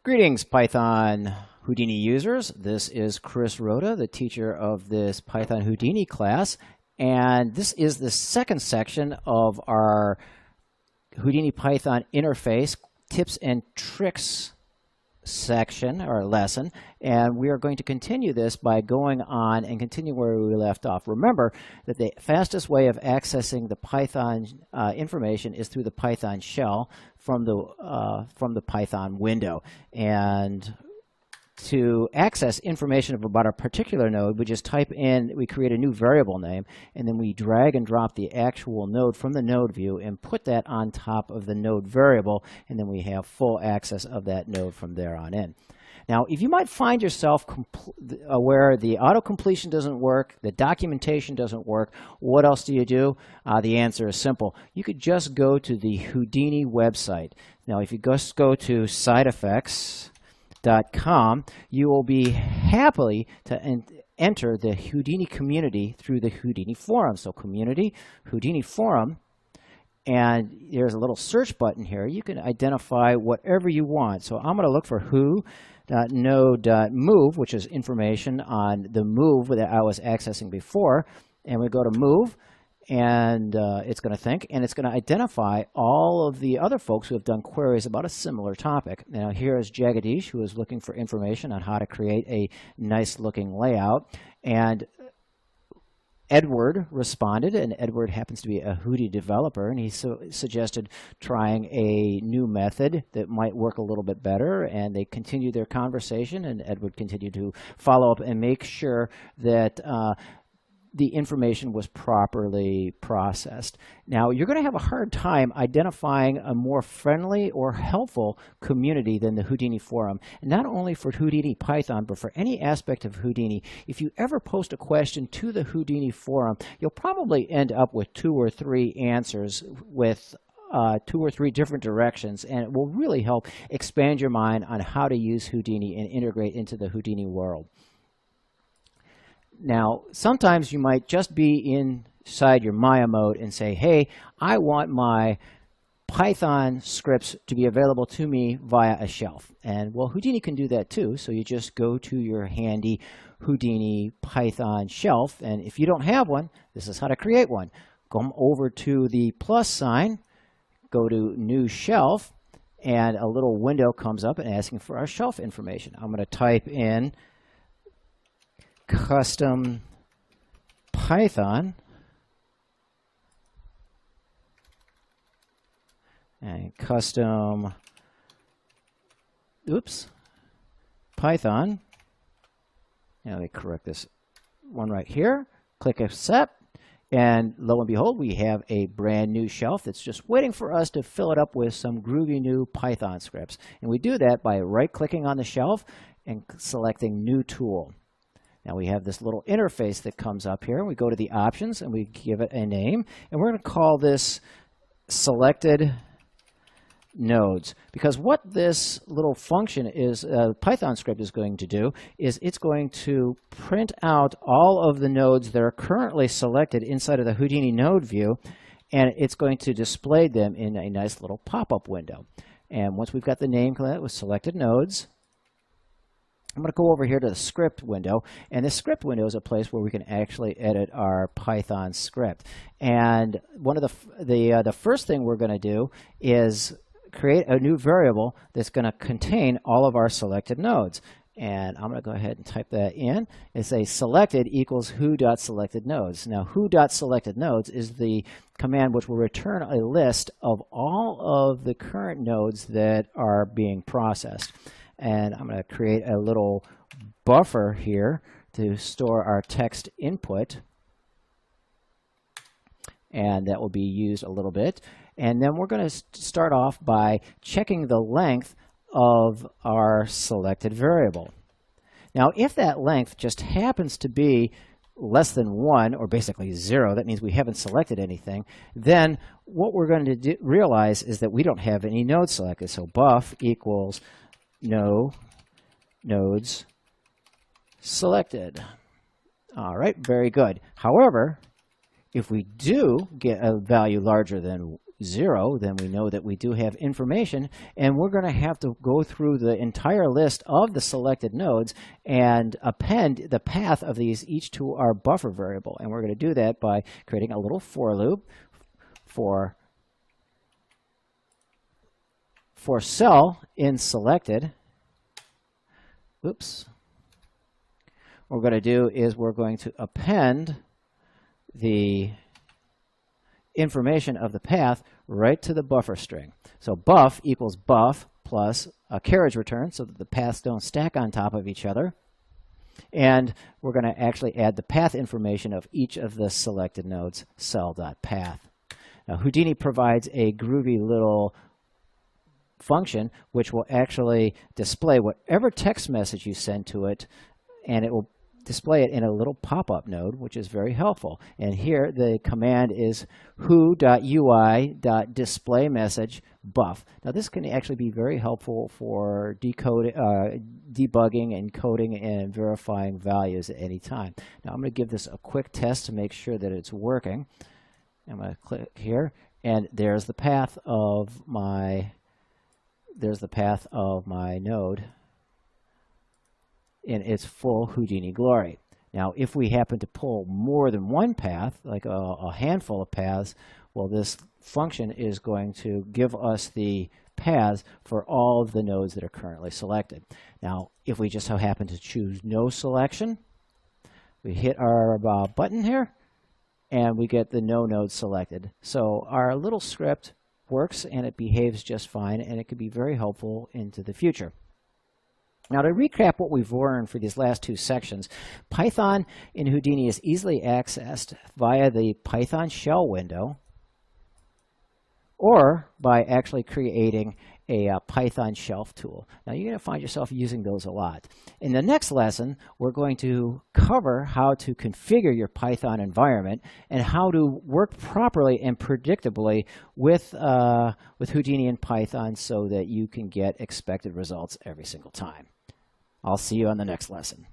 Greetings, Python Houdini users. This is Chris Rhoda, the teacher of this Python Houdini class, and this is the second section of our Houdini Python interface tips and tricks section or lesson, and we are going to continue this by going on and continue where we left off. Remember that the fastest way of accessing the Python information is through the Python shell from the Python window. And to access information about a particular node, we just type in, we create a new variable name, and then we drag and drop the actual node from the node view and put that on top of the node variable, and then we have full access of that node from there on in. Now, if you might find yourself where the auto-completion doesn't work, the documentation doesn't work, what else do you do? The answer is simple. You could just go to the Houdini website. Now, if you just go to sideeffects.com, you will be happily to enter the Houdini community through the Houdini forum. So community, Houdini forum, and there's a little search button here. You can identify whatever you want. So I'm going to look for who.node.move, which is information on the move that I was accessing before. And we go to move, and it's going to think, and it's going to identify all of the other folks who have done queries about a similar topic. Now, here is Jagadish, who is looking for information on how to create a nice-looking layout. And Edward responded, and Edward happens to be a Houdini developer, and he suggested trying a new method that might work a little bit better, and they continued their conversation, and Edward continued to follow up and make sure that the information was properly processed. Now, you're going to have a hard time identifying a more friendly or helpful community than the Houdini forum. And not only for Houdini Python, but for any aspect of Houdini. If you ever post a question to the Houdini forum, you'll probably end up with 2 or 3 answers with 2 or 3 different directions, and it will really help expand your mind on how to use Houdini and integrate into the Houdini world. Now, sometimes you might just be inside your Maya mode and say, hey, I want my Python scripts to be available to me via a shelf. And well, Houdini can do that too. So you just go to your handy Houdini Python shelf. And if you don't have one, this is how to create one. Come over to the plus sign, go to new shelf, and a little window comes up and asking for our shelf information. I'm going to type in custom Python, and custom Python. Now let me correct this one right here. Click accept, and lo and behold, we have a brand new shelf that's just waiting for us to fill it up with some groovy new Python scripts. And we do that by right-clicking on the shelf and selecting New Tool. Now we have this little interface that comes up here. We go to the options and we give it a name, and we're going to call this selected nodes, because what this little function is, Python script is going to do is it's going to print out all of the nodes that are currently selected inside of the Houdini node view, and it's going to display them in a nice little pop-up window. And once we've got the name with selected nodes, I'm going to go over here to the script window, and the script window is a place where we can actually edit our Python script. And one of the first thing we're going to do is create a new variable that's going to contain all of our selected nodes. And I'm going to go ahead and type that in and say selected equals who.selectedNodes. Now, who.selectedNodes is the command which will return a list of all of the current nodes that are being processed. And I'm going to create a little buffer here to store our text input. And that will be used a little bit. And then we're going to start off by checking the length of our selected variable. Now, if that length just happens to be less than 1, or basically 0, that means we haven't selected anything, then what we're going to realize is that we don't have any nodes selected. So buff equals no nodes selected. All right, very good. However, if we do get a value larger than 0, then we know that we do have information, and we're going to have to go through the entire list of the selected nodes and append the path of these each to our buffer variable. And we're going to do that by creating a little for loop for cell in selected. Oops. What we're going to do is we're going to append the information of the path right to the buffer string. So buff equals buff plus a carriage return so that the paths don't stack on top of each other. And we're going to actually add the path information of each of the selected nodes, cell.path. Now, Houdini provides a groovy little function which will actually display whatever text message you send to it, and it will display it in a little pop-up node, which is very helpful. And here the command is who.ui.displayMessage buff. Now this can actually be very helpful for debugging, encoding, and verifying values at any time. Now I'm going to give this a quick test to make sure that it's working. I'm going to click here, and there's the path of my node in its full Houdini glory. Now, if we happen to pull more than one path, like a handful of paths, well, this function is going to give us the paths for all of the nodes that are currently selected. Now, if we just so happen to choose no selection, we hit our button here, and we get the no node selected. So our little script works, and it behaves just fine, and it could be very helpful into the future. Now, to recap what we've learned for these last two sections, Python in Houdini is easily accessed via the Python shell window or by actually creating a Python shelf tool. Now, you're going to find yourself using those a lot. In the next lesson, we're going to cover how to configure your Python environment and how to work properly and predictably with Houdini and Python so that you can get expected results every single time. I'll see you on the next lesson.